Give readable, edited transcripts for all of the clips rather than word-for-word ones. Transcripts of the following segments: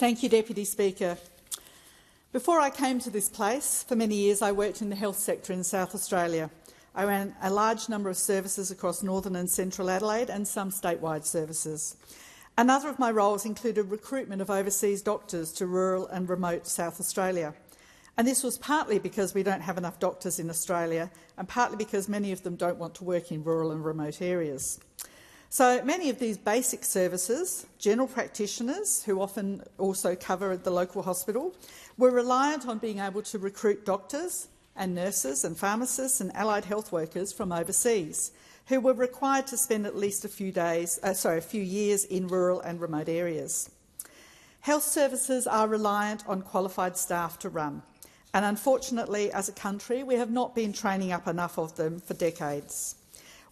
Thank you, Deputy Speaker. Before I came to this place, for many years I worked in the health sector in South Australia. I ran a large number of services across northern and central Adelaide and some statewide services. Another of my roles included recruitment of overseas doctors to rural and remote South Australia. And this was partly because we don't have enough doctors in Australia and partly because many of them don't want to work in rural and remote areas. So many of these basic services, general practitioners, who often also cover the local hospital, were reliant on being able to recruit doctors and nurses and pharmacists and allied health workers from overseas, who were required to spend at least a few years in rural and remote areas. Health services are reliant on qualified staff to run, and unfortunately, as a country, we have not been training up enough of them for decades.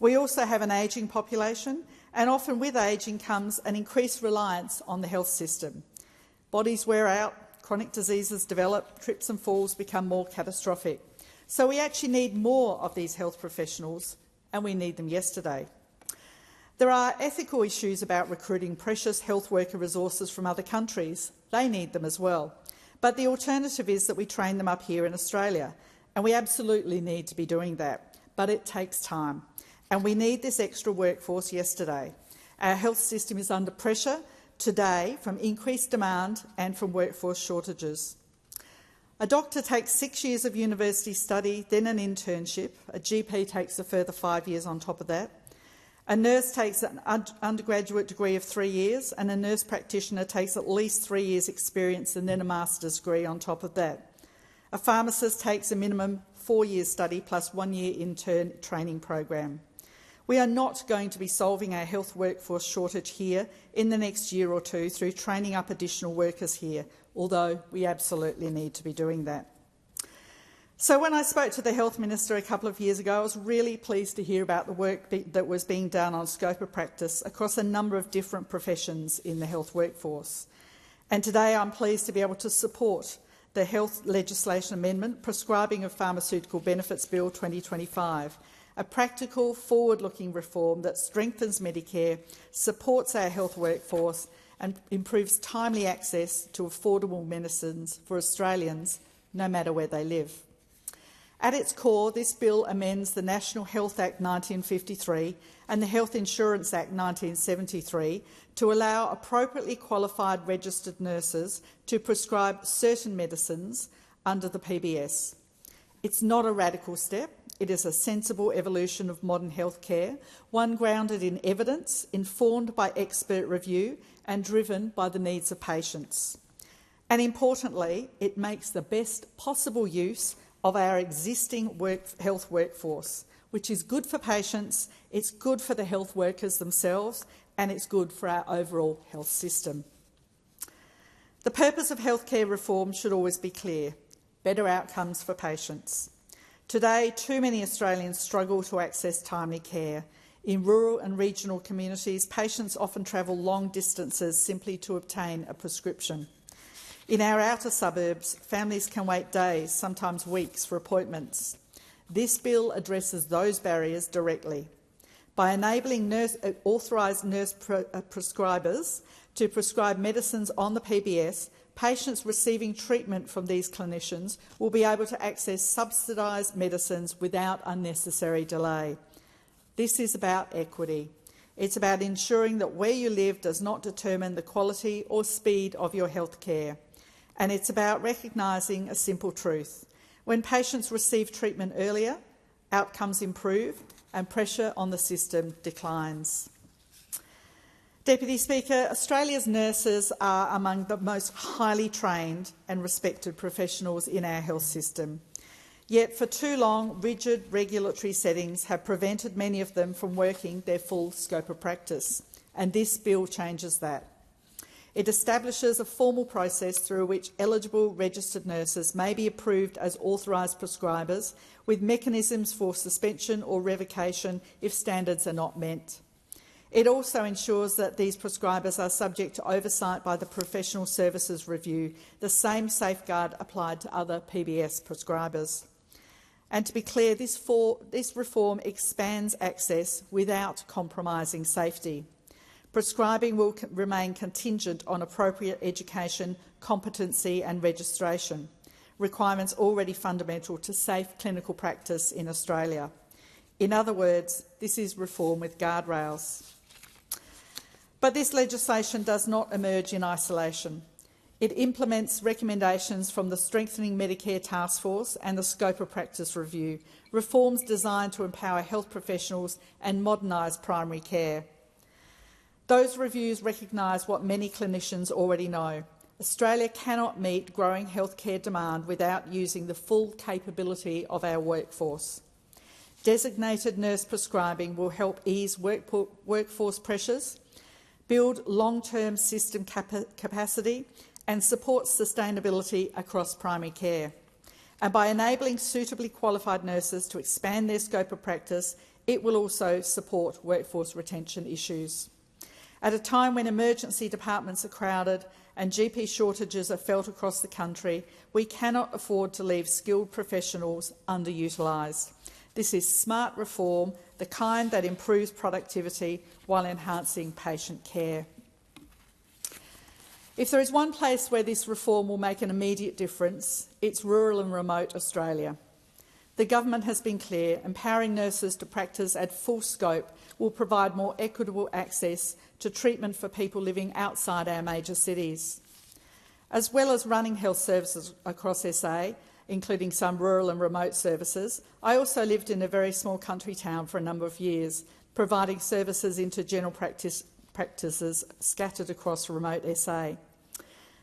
We also have an ageing population, and often with ageing comes an increased reliance on the health system. Bodies wear out, chronic diseases develop, trips and falls become more catastrophic. So we actually need more of these health professionals, and we need them yesterday. There are ethical issues about recruiting precious health worker resources from other countries. They need them as well. But the alternative is that we train them up here in Australia, and we absolutely need to be doing that. But it takes time, and we need this extra workforce yesterday. Our health system is under pressure today from increased demand and from workforce shortages. A doctor takes 6 years of university study, then an internship. A GP takes a further 5 years on top of that. A nurse takes an undergraduate degree of 3 years, and a nurse practitioner takes at least 3 years' experience and then a master's degree on top of that. A pharmacist takes a minimum 4 years study plus 1 year intern training program. We are not going to be solving our health workforce shortage here in the next year or two through training up additional workers here, although we absolutely need to be doing that. So when I spoke to the Health Minister a couple of years ago, I was really pleased to hear about the work that was being done on scope of practice across a number of different professions in the health workforce. And today I'm pleased to be able to support the health legislation amendment, Prescribing of Pharmaceutical Benefits Bill 2025, a practical, forward-looking reform that strengthens Medicare, supports our health workforce and improves timely access to affordable medicines for Australians, no matter where they live. At its core, this bill amends the National Health Act 1953 and the Health Insurance Act 1973 to allow appropriately qualified registered nurses to prescribe certain medicines under the PBS. It's not a radical step. It is a sensible evolution of modern healthcare, one grounded in evidence, informed by expert review and driven by the needs of patients. And importantly, it makes the best possible use of our existing health workforce, which is good for patients, it's good for the health workers themselves, and it's good for our overall health system. The purpose of healthcare reform should always be clear: better outcomes for patients. Today, too many Australians struggle to access timely care. In rural and regional communities, patients often travel long distances simply to obtain a prescription. In our outer suburbs, families can wait days, sometimes weeks, for appointments. This bill addresses those barriers directly. By enabling authorised nurse prescribers to prescribe medicines on the PBS, patients receiving treatment from these clinicians will be able to access subsidised medicines without unnecessary delay. This is about equity. It's about ensuring that where you live does not determine the quality or speed of your health care. And it's about recognising a simple truth. When patients receive treatment earlier, outcomes improve and pressure on the system declines. Deputy Speaker, Australia's nurses are among the most highly trained and respected professionals in our health system. Yet for too long, rigid regulatory settings have prevented many of them from working their full scope of practice, and this bill changes that. It establishes a formal process through which eligible registered nurses may be approved as authorised prescribers, with mechanisms for suspension or revocation if standards are not met. It also ensures that these prescribers are subject to oversight by the Professional Services Review, the same safeguard applied to other PBS prescribers. And to be clear, this reform expands access without compromising safety. Prescribing will remain contingent on appropriate education, competency and registration, requirements already fundamental to safe clinical practice in Australia. In other words, this is reform with guardrails. But this legislation does not emerge in isolation. It implements recommendations from the Strengthening Medicare Task Force and the Scope of Practice Review, reforms designed to empower health professionals and modernise primary care. Those reviews recognise what many clinicians already know. Australia cannot meet growing healthcare demand without using the full capability of our workforce. Designated nurse prescribing will help ease workforce pressures, build long-term system capacity and support sustainability across primary care. And by enabling suitably qualified nurses to expand their scope of practice, it will also support workforce retention issues. At a time when emergency departments are crowded and GP shortages are felt across the country, we cannot afford to leave skilled professionals underutilised. This is smart reform, the kind that improves productivity while enhancing patient care. If there is one place where this reform will make an immediate difference, it's rural and remote Australia. The government has been clear, empowering nurses to practice at full scope will provide more equitable access to treatment for people living outside our major cities. As well as running health services across SA, including some rural and remote services, I also lived in a very small country town for a number of years, providing services into general practices scattered across remote SA.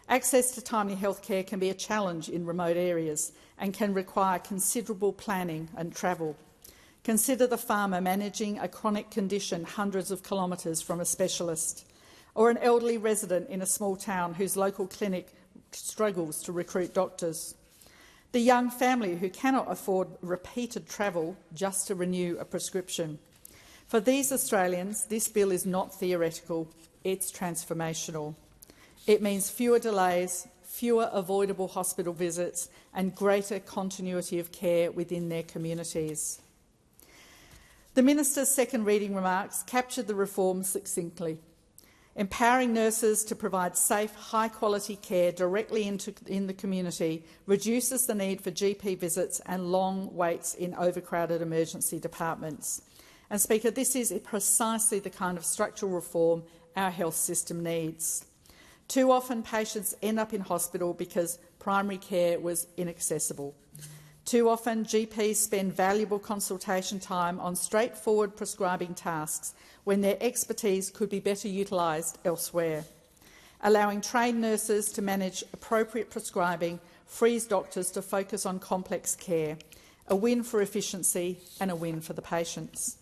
Access to timely health care can be a challenge in remote areas and can require considerable planning and travel. Consider the farmer managing a chronic condition hundreds of kilometres from a specialist, or an elderly resident in a small town whose local clinic struggles to recruit doctors. The young family who cannot afford repeated travel just to renew a prescription. For these Australians, this bill is not theoretical, it's transformational. It means fewer delays, fewer avoidable hospital visits and greater continuity of care within their communities. The Minister's second reading remarks captured the reform succinctly. Empowering nurses to provide safe, high-quality care directly in the community reduces the need for GP visits and long waits in overcrowded emergency departments. And, Speaker, this is precisely the kind of structural reform our health system needs. Too often patients end up in hospital because primary care was inaccessible. Too often GPs spend valuable consultation time on straightforward prescribing tasks when their expertise could be better utilised elsewhere. Allowing trained nurses to manage appropriate prescribing frees doctors to focus on complex care, a win for efficiency and a win for the patients.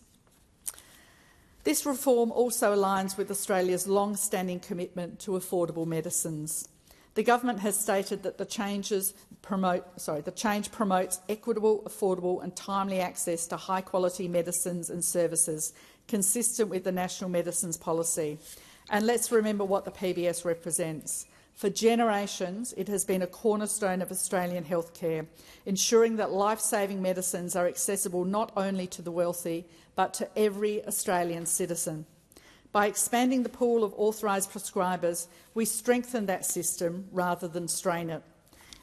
This reform also aligns with Australia's long-standing commitment to affordable medicines. The government has stated that the change promotes equitable, affordable and timely access to high-quality medicines and services consistent with the National Medicines Policy. And let's remember what the PBS represents. For generations, it has been a cornerstone of Australian healthcare, ensuring that life-saving medicines are accessible not only to the wealthy, but to every Australian citizen. By expanding the pool of authorised prescribers, we strengthen that system rather than strain it.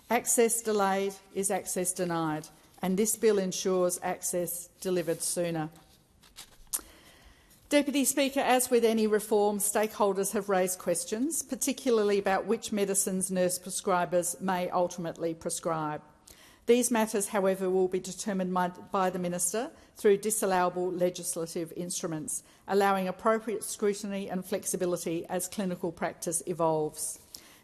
Access delayed is access denied, and this bill ensures access delivered sooner. Deputy Speaker, as with any reform, stakeholders have raised questions, particularly about which medicines nurse prescribers may ultimately prescribe. These matters, however, will be determined by the Minister through disallowable legislative instruments, allowing appropriate scrutiny and flexibility as clinical practice evolves.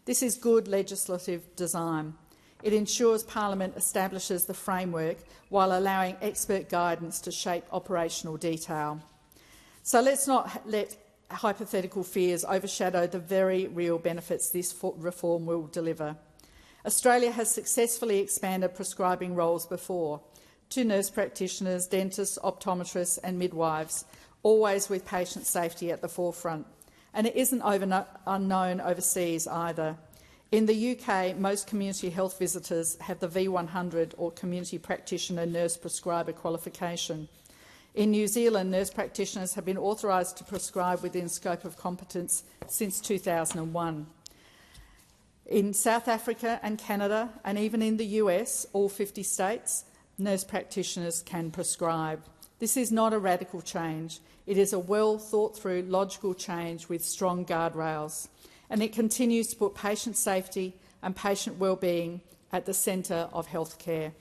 This is good legislative design. It ensures Parliament establishes the framework while allowing expert guidance to shape operational detail. So let's not let hypothetical fears overshadow the very real benefits this reform will deliver. Australia has successfully expanded prescribing roles before to nurse practitioners, dentists, optometrists and midwives, always with patient safety at the forefront. And it isn't unknown overseas either. In the UK, most community health visitors have the V100 or Community Practitioner Nurse Prescriber qualification. In New Zealand, nurse practitioners have been authorised to prescribe within scope of competence since 2001. In South Africa and Canada, and even in the US, all 50 states, nurse practitioners can prescribe. This is not a radical change. It is a well-thought-through, logical change with strong guardrails, and it continues to put patient safety and patient well-being at the centre of healthcare.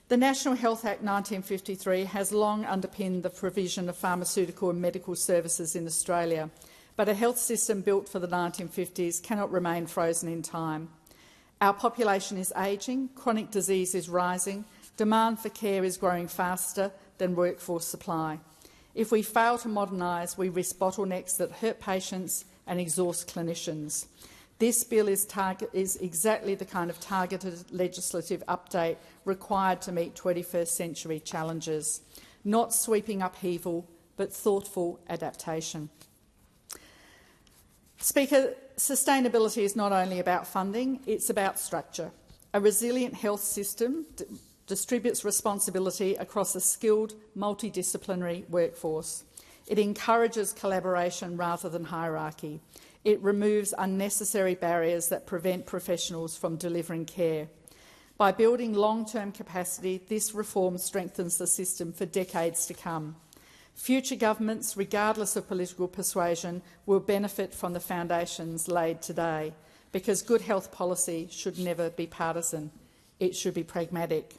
The National Health Act 1953 has long underpinned the provision of pharmaceutical and medical services in Australia, but a health system built for the 1950s cannot remain frozen in time. Our population is ageing, chronic disease is rising, demand for care is growing faster than workforce supply. If we fail to modernise, we risk bottlenecks that hurt patients and exhaust clinicians. This bill is exactly the kind of targeted legislative update required to meet 21st century challenges. Not sweeping upheaval, but thoughtful adaptation. Speaker, sustainability is not only about funding, it's about structure. A resilient health system distributes responsibility across a skilled, multidisciplinary workforce. It encourages collaboration rather than hierarchy. It removes unnecessary barriers that prevent professionals from delivering care. By building long-term capacity, this reform strengthens the system for decades to come. Future governments, regardless of political persuasion, will benefit from the foundations laid today, because good health policy should never be partisan. It should be pragmatic.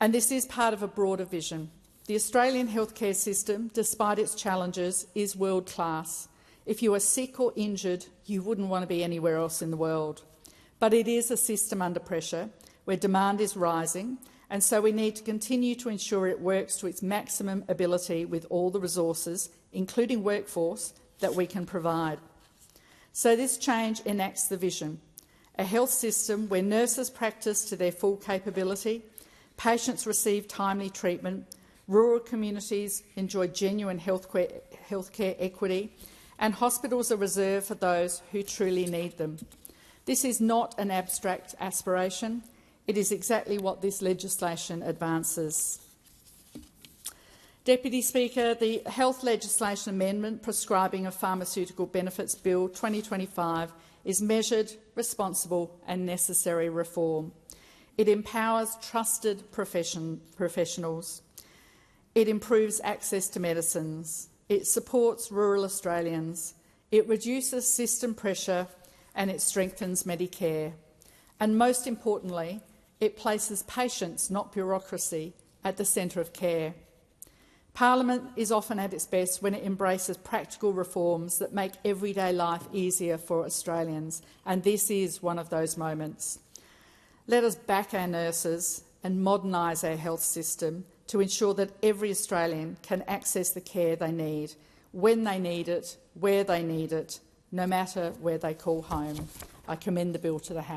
And this is part of a broader vision. The Australian healthcare system, despite its challenges, is world-class. If you are sick or injured, you wouldn't want to be anywhere else in the world. But it is a system under pressure, where demand is rising, and so we need to continue to ensure it works to its maximum ability with all the resources, including workforce, that we can provide. So this change enacts the vision: a health system where nurses practice to their full capability, patients receive timely treatment, rural communities enjoy genuine healthcare equity, and hospitals are reserved for those who truly need them. This is not an abstract aspiration. It is exactly what this legislation advances. Deputy Speaker, the Health Legislation Amendment Prescribing of Pharmaceutical Benefits Bill 2025 is measured, responsible and necessary reform. It empowers trusted professionals. It improves access to medicines. It supports rural Australians. It reduces system pressure and it strengthens Medicare. And most importantly, it places patients, not bureaucracy, at the centre of care. Parliament is often at its best when it embraces practical reforms that make everyday life easier for Australians, and this is one of those moments. Let us back our nurses and modernise our health system to ensure that every Australian can access the care they need, when they need it, where they need it, no matter where they call home. I commend the bill to the House.